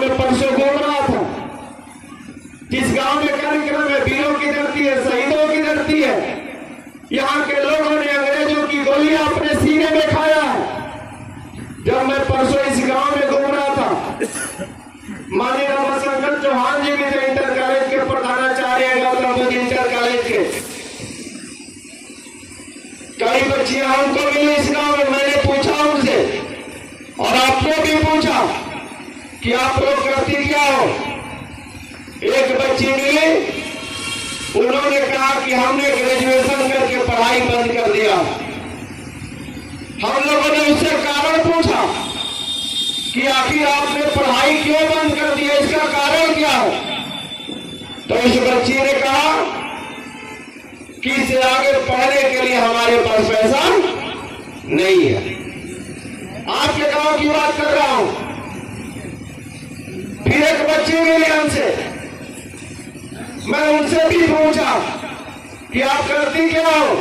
में परसों घूम रहा था। जिस गांव में कार्यक्रम है, वीरों की धरती है, शहीदों की धरती है, यहाँ के लोगों ने अंग्रेजों की गोलियां अपने सीने में खाया है। जब मैं परसों इस गांव में घूम रहा था, माननीय रमाशंकर चौहान जी भी थे, इंटर कॉलेज के प्रधानाचार्य गौतम बुद्ध इंटर कॉलेज के। कई बच्चियां हमको मिली इस गांव में। मैंने पूछा उनसे और आपने भी पूछा कि आप लोग करती क्या हो। एक बच्ची मिली, उन्होंने कहा कि हमने ग्रेजुएशन करके पढ़ाई बंद कर दिया। हम लोगों ने उससे कारण पूछा कि आखिर आपने पढ़ाई क्यों बंद कर दिया, इसका कारण क्या है। तो इस बच्ची ने कहा कि इससे आगे पढ़ने के लिए हमारे पास पैसा नहीं है। आपके गांव की बात कर रहा हूं। फिर एक बच्ची मिली हमसे, मैं उनसे भी पूछा कि आप करती क्या हो।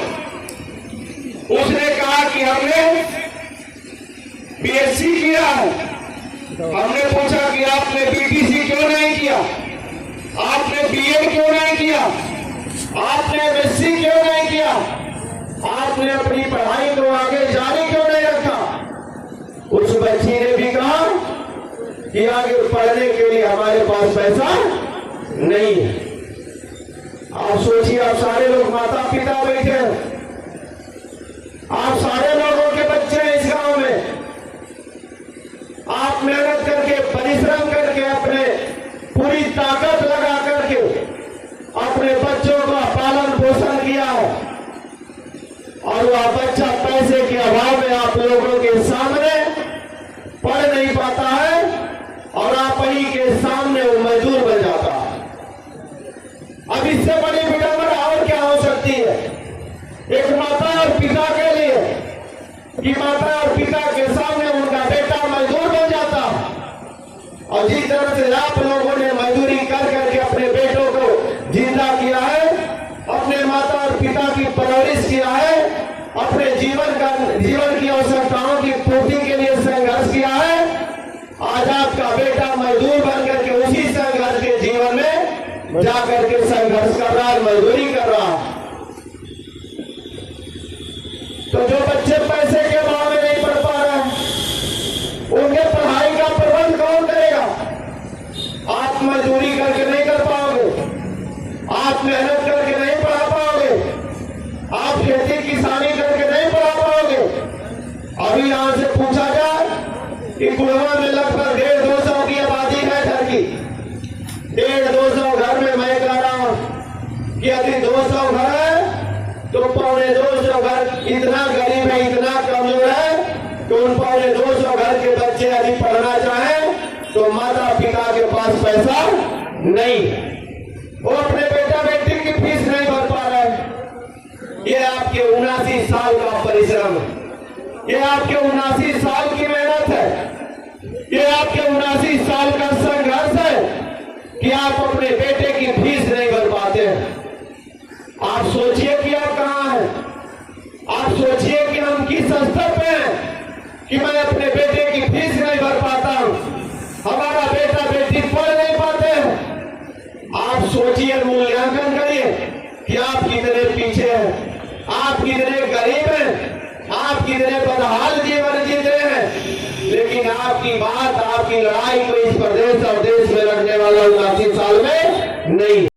उसने कहा कि हमने बीएससी किया है। हमने पूछा कि आपने बीटीसी क्यों नहीं किया, आपने बीएड क्यों नहीं किया, आपने एमएससी क्यों नहीं किया, आपने अपनी पढ़ाई को आगे जारी क्यों नहीं रखा। उस बच्ची ने भी कहा कि आगे पढ़ने के लिए हमारे पास पैसा नहीं है। आप सोचिए, आप सारे लोग माता पिता बैठे हैं, आप सारे लोगों के बच्चे हैं इस गांव में। आप मेहनत करके, परिश्रम करके, अपने पूरी ताकत लगा करके अपने बच्चों का पालन पोषण किया है, और वह बच्चा पैसे के अभाव में आप लोगों के सामने पढ़ नहीं पाता है, और आप ही के सामने वो मजदूर बन जाता है। अब इससे बड़ी विडंबना और क्या हो सकती है एक माता और पिता के लिए, कि माता और पिता के सामने उनका बेटा मजदूर बन जाता। और जिस तरह से आप लोगों ने मजदूरी कर करके अपने बेटों को जिंदा किया है, अपने माता और पिता की परवरिश किया है, अपने जीवन की आवश्यकताओं की पूर्ति के लिए संघर्ष किया है, आज आपका बेटा मजदूर बन करके उसी संघर्ष के जीवन में जाकर के संघर्ष कर रहा है, मजदूरी कर रहा है। तो जो बच्चे पैसे के अभाव में नहीं पढ़ पा रहे हैं, उनके पढ़ाई का प्रबंध कौन करेगा। आप मजदूरी करके नहीं कर पाओगे, आप मेहनत करके नहीं पढ़ा पाओगे, आप खेती किसानी करके नहीं पढ़ा पाओगे। अभी यहां से पूछा जाए कि कुड़वा में लगभग 150 की आबादी है घर की, 150 घर में मैं कह रहा हूं कि यदि 200 घर है तो 250 घर इतना गरीब है, इतना कमजोर है कि उन 250 घर के बच्चे यदि पढ़ना चाहें तो माता पिता के पास पैसा नहीं, वो अपने बेटा बेटी की फीस नहीं भर पा रहे। ये आपके 79 साल का परिश्रम है, ये आपके 79 साल की मेहनत है, ये आपके 79 साल का संघर्ष है कि आप अपने बेटे की फीस नहीं भर पाते हैं। आप सोचिए कि आप कहां हैं, आप सोचिए कि हम किस स्तर पे हैं कि मैं अपने बेटे की फीस नहीं भर पाता हूं, हमारा बेटा बेटी पढ़ नहीं पाते हैं। आप सोचिए, मूल्यांकन करिए कि आप कितने पीछे हैं, आप कितने गरीब हैं, आप कितने बदहाल जीवन जी रहे हैं, लेकिन आपकी बात, आपकी लड़ाई को इस प्रदेश और देश में लड़ने वाला 79 साल में नहीं।